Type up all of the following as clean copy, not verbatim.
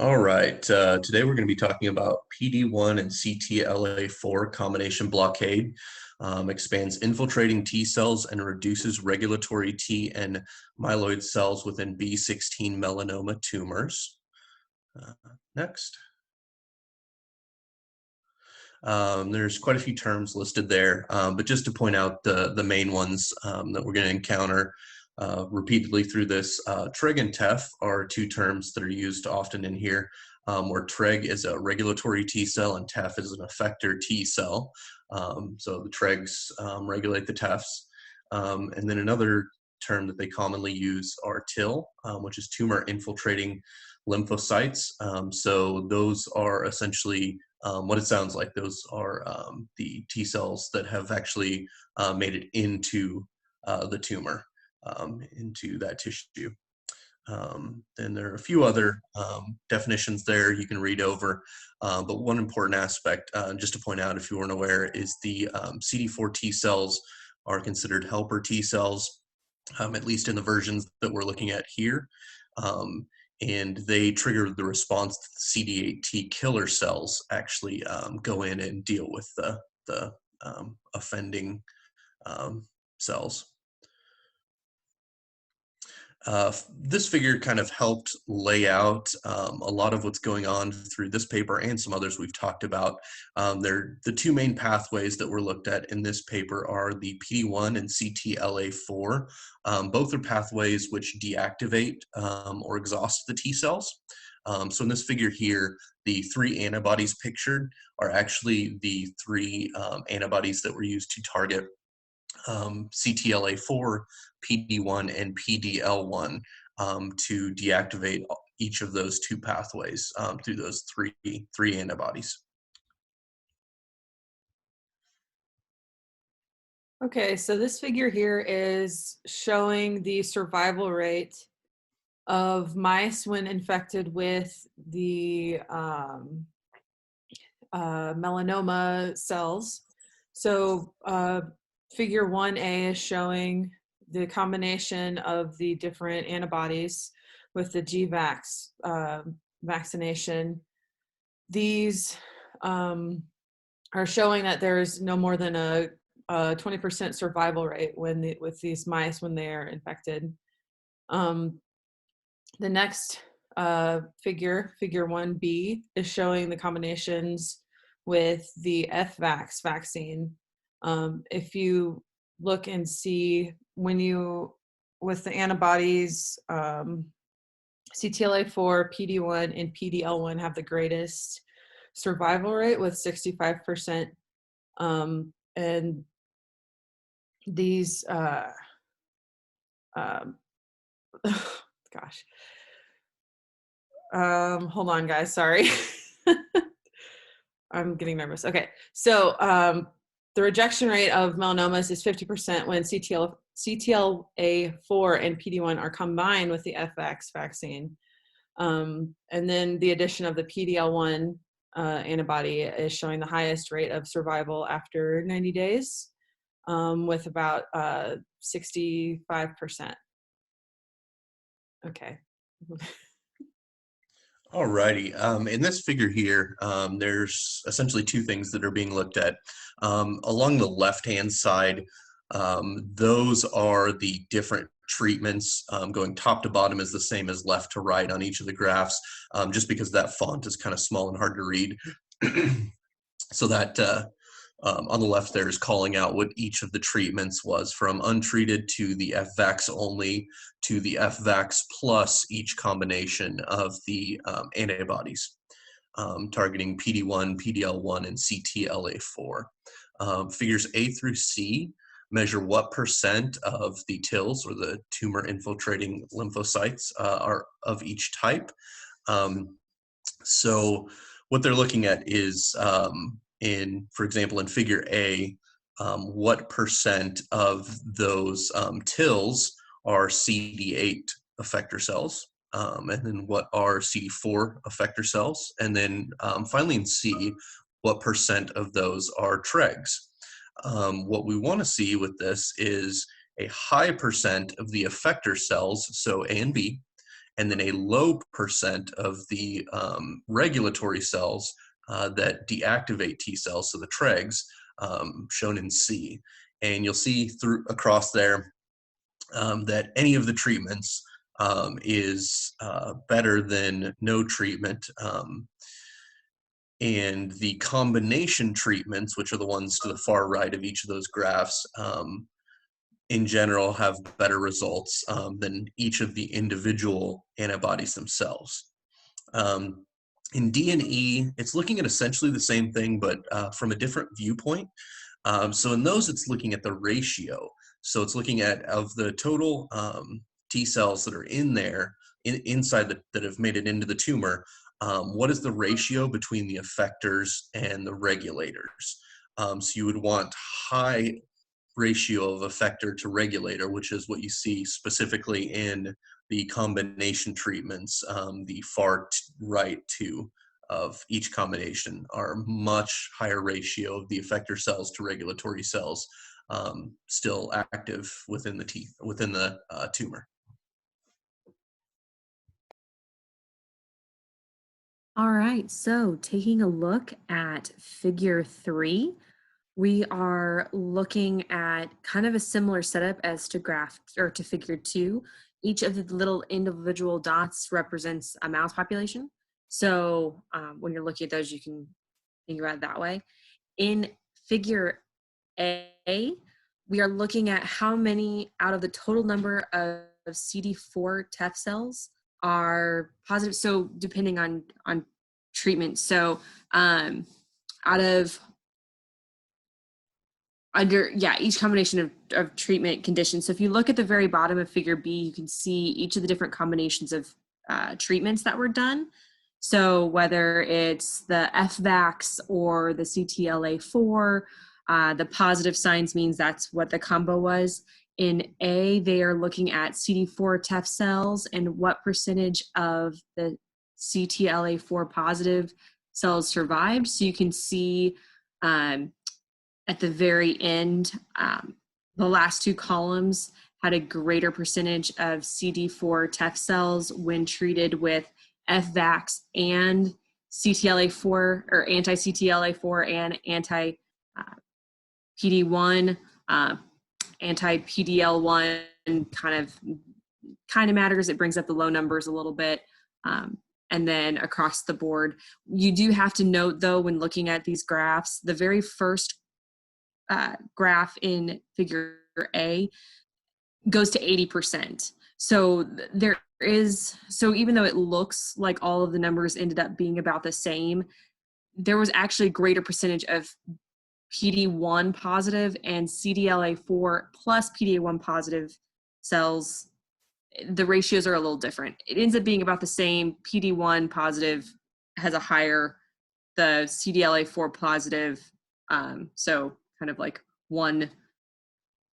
All right, today we're going to be talking about PD-1 and CTLA-4 combination blockade. Expands infiltrating T cells and reduces regulatory T and myeloid cells within B16 melanoma tumors. Next. There's quite a few terms listed there, but just to point out the main ones that we're going to encounter repeatedly through this, TREG and TEF are two terms that are used often in here, where TREG is a regulatory T cell and TEF is an effector T cell. So the TREGs regulate the TEFs. And then another term that they commonly use are TIL, which is tumor infiltrating lymphocytes. So those are essentially what it sounds like. Those are the T cells that have actually made it into the tumor, into that tissue. Then there are a few other definitions there you can read over, but one important aspect, just to point out if you weren't aware, is the CD4 T cells are considered helper T cells, at least in the versions that we're looking at here. And they trigger the response that the CD8 T killer cells actually go in and deal with the offending cells. This figure kind of helped lay out a lot of what's going on through this paper and some others we've talked about. The two main pathways that were looked at in this paper are the PD-1 and CTLA-4. Both are pathways which deactivate or exhaust the T cells. So in this figure here, the three antibodies pictured are actually the three antibodies that were used to target CTLA-4, PD-1, and PDL-1 to deactivate each of those two pathways through those three antibodies. Okay, so this figure here is showing the survival rate of mice when infected with the melanoma cells. So figure 1A is showing the combination of the different antibodies with the GVAX vaccination. These are showing that there's no more than a 20% survival rate with these mice when they are infected. The next figure 1B, is showing the combinations with the FVAX vaccine. If you look and see with the antibodies, CTLA-4, PD-1, and PDL-1 have the greatest survival rate with 65%. And these, gosh. Hold on, guys, sorry. I'm getting nervous. Okay, so the rejection rate of melanomas is 50% when CTLA-4 and PD-1 are combined with the FX vaccine. And then the addition of the PDL-1 antibody is showing the highest rate of survival after 90 days, with about 65%. Okay. Alrighty, in this figure here, there's essentially two things that are being looked at. Along the left-hand side, those are the different treatments. Going top to bottom is the same as left to right on each of the graphs, just because that font is kind of small and hard to read. So that on the left there is calling out what each of the treatments was, from untreated to the FVAX only to the FVAX plus each combination of the antibodies targeting PD-1, PDL-1, and CTLA-4. Figures A through C measure what percent of the TILs, or the tumor infiltrating lymphocytes, are of each type. So what they're looking at is for example, in figure A, what percent of those TILs are CD8 effector cells, and then what are CD4 effector cells, and then finally in C, what percent of those are TREGs. What we want to see with this is a high percent of the effector cells, so A and B, and then a low percent of the regulatory cells that deactivate T cells, so the TREGs, shown in C. And you'll see through across there that any of the treatments is better than no treatment. And the combination treatments, which are the ones to the far right of each of those graphs, in general have better results than each of the individual antibodies themselves. In D and E, it's looking at essentially the same thing, but from a different viewpoint. So in those, it's looking at the ratio. So it's looking at of the total T cells that are in there, inside that have made it into the tumor, what is the ratio between the effectors and the regulators? So you would want high ratio of effector to regulator, which is what you see specifically in the combination treatments. The far right two of each combination are much higher ratio of the effector cells to regulatory cells still active within the tumor. All right, so taking a look at figure 3, we are looking at kind of a similar setup as to graph or to figure 2. Each of the little individual dots represents a mouse population. So when you're looking at those, you can think about it that way. In figure A, we are looking at how many out of the total number of CD4 TEF cells are positive. So depending on treatment. So out of each combination of treatment conditions. So if you look at the very bottom of figure B, you can see each of the different combinations of treatments that were done. So whether it's the FVAX or the CTLA4, the positive signs means that's what the combo was. In A, they are looking at CD4 TEF cells and what percentage of the CTLA4 positive cells survived. So you can see at the very end, the last two columns had a greater percentage of CD4 TEF cells when treated with FVAX and CTLA4 or anti-CTLA4 and anti-PD1, anti-PDL1 kind of matters. It brings up the low numbers a little bit. And then across the board, you do have to note though, when looking at these graphs, the very first graph in figure A goes to 80%. So even though it looks like all of the numbers ended up being about the same, there was actually a greater percentage of PD1 positive and CTLA4 plus PD1 positive cells. The ratios are a little different. It ends up being about the same. PD1 positive has a higher, the CTLA4 positive, so kind of like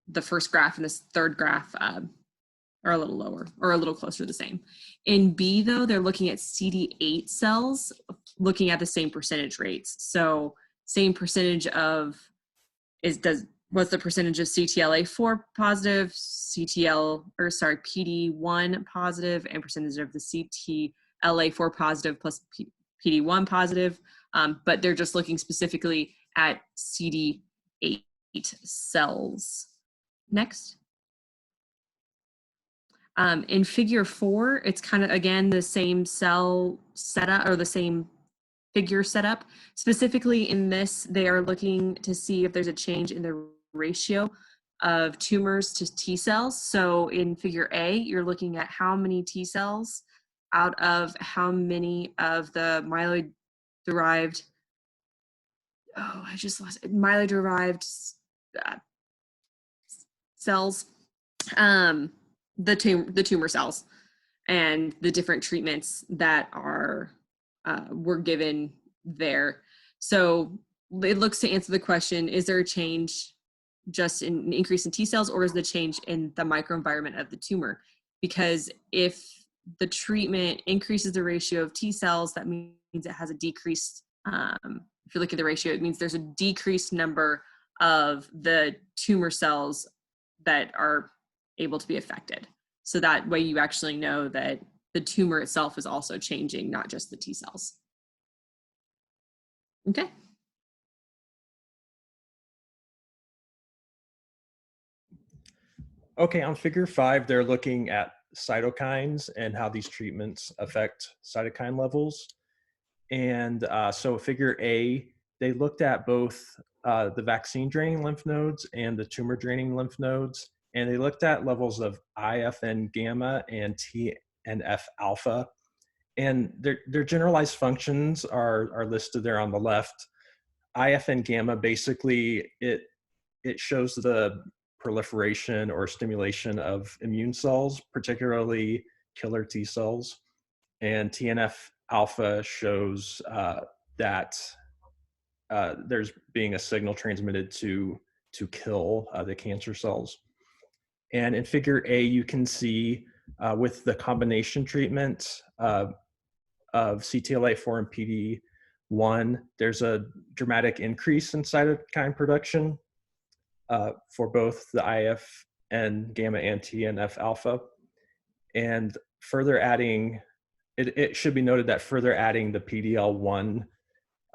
the first graph and this third graph are a little lower or a little closer to the same. In B though, they're looking at CD8 cells, looking at the same percentage rates. So same percentage of, what's the percentage of CTLA4 positive, PD1 positive, and percentage of the CTLA4 positive plus PD1 positive. But they're just looking specifically at CD8 cells. Next. In figure 4, it's kind of, again, the same cell setup or the same figure setup. Specifically in this, they are looking to see if there's a change in the ratio of tumors to T cells. So in figure A, you're looking at how many T cells out of how many of the myeloid-derived, myeloid-derived cells, the tumor cells, and the different treatments that were given there. So it looks to answer the question, is there a change just in an increase in T cells, or is the change in the microenvironment of the tumor? Because if the treatment increases the ratio of T cells, that means it has a decreased, if you look at the ratio, it means there's a decreased number of the tumor cells that are able to be affected. So that way you actually know that the tumor itself is also changing, not just the T cells. Okay. Okay, on figure 5, they're looking at cytokines and how these treatments affect cytokine levels. And so figure A, they looked at both the vaccine draining lymph nodes and the tumor draining lymph nodes. And they looked at levels of IFN gamma and TNF alpha. And their generalized functions are listed there on the left. IFN gamma, basically, it shows the proliferation or stimulation of immune cells, particularly killer T cells. And TNF alpha shows that there's being a signal transmitted to kill the cancer cells. And in figure A, you can see with the combination treatment of CTLA-4 and PD-1, there's a dramatic increase in cytokine production for both the IFN gamma and TNF alpha. And further adding, it should be noted that further adding the PD-L1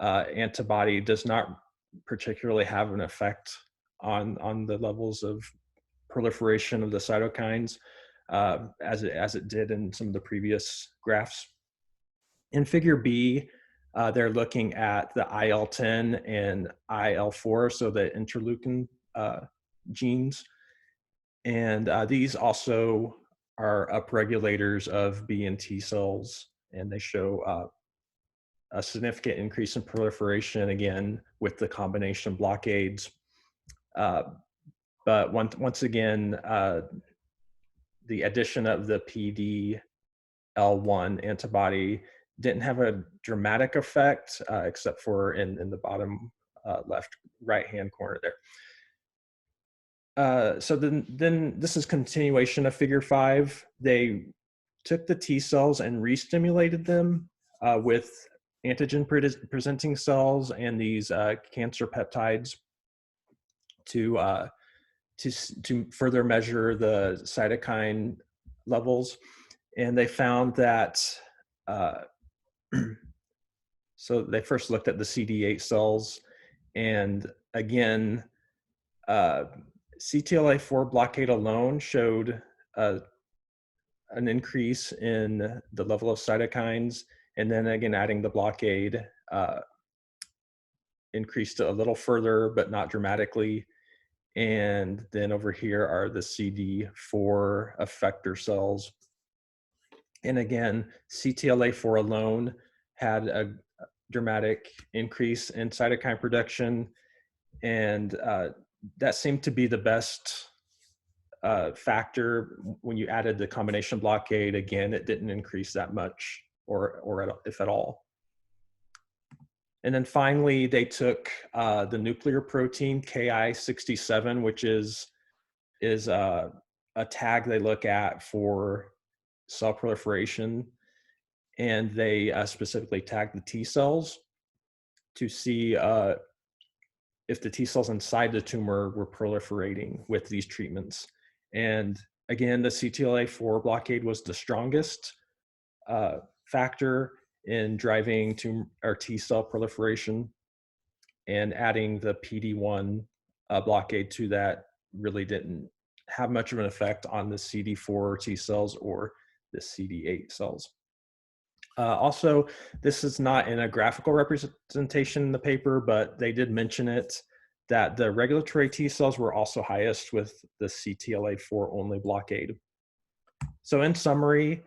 antibody does not particularly have an effect on the levels of proliferation of the cytokines as it did in some of the previous graphs. In figure B, they're looking at the IL-10 and IL-4, so the interleukin genes. And these also are upregulators of B and T cells, and they show a significant increase in proliferation, again, with the combination blockades. But once again, the addition of the PD-L1 antibody didn't have a dramatic effect, except for in the bottom left right-hand corner there. So then this is continuation of figure 5. They took the T cells and re-stimulated them with antigen presenting cells and these cancer peptides to further measure the cytokine levels. And they found that, so they first looked at the CD8 cells, and again, CTLA-4 blockade alone showed an increase in the level of cytokines, and then again adding the blockade increased a little further, but not dramatically. And then over here are the CD4 effector cells. And again, CTLA-4 alone had a dramatic increase in cytokine production, and that seemed to be the best factor. When you added the combination blockade, again, it didn't increase that much, or if at all. And then finally, they took the nuclear protein Ki-67, which is a tag they look at for cell proliferation, and they specifically tagged the T cells to see if the T cells inside the tumor were proliferating with these treatments. And again, the CTLA-4 blockade was the strongest factor in driving T cell proliferation, and adding the PD-1 blockade to that really didn't have much of an effect on the CD4 T cells or the CD8 cells. Also, this is not in a graphical representation in the paper, but they did mention it, that the regulatory T cells were also highest with the CTLA-4 only blockade. So in summary,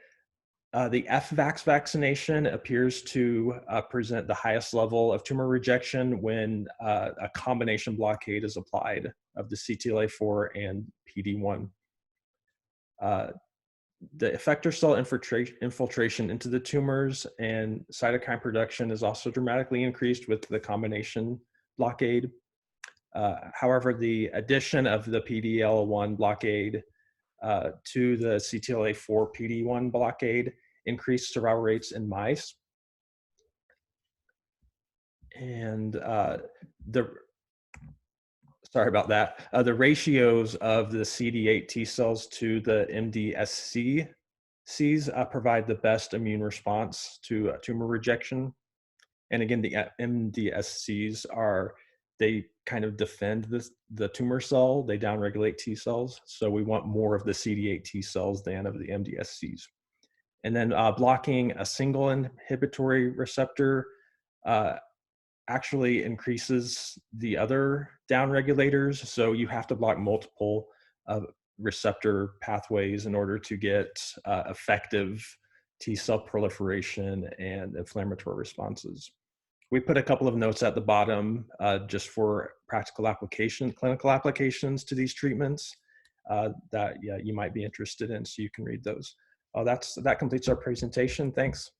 the FVAX vaccination appears to present the highest level of tumor rejection when a combination blockade is applied of the CTLA-4 and PD-1. The effector cell infiltration into the tumors and cytokine production is also dramatically increased with the combination blockade. However, the addition of the PD-L1 blockade to the CTLA-4 PD-1 blockade increased survival rates in mice. And sorry about that. The ratios of the CD8 T cells to the MDSC Cs provide the best immune response to tumor rejection. And again, the MDSCs they kind of defend the tumor cell. They downregulate T cells. So we want more of the CD8 T cells than of the MDSCs. And then blocking a single inhibitory receptor actually increases the other downregulators. So you have to block multiple receptor pathways in order to get effective T cell proliferation and inflammatory responses. We put a couple of notes at the bottom just for practical application, clinical applications to these treatments that you might be interested in, so you can read those. That completes our presentation. Thanks.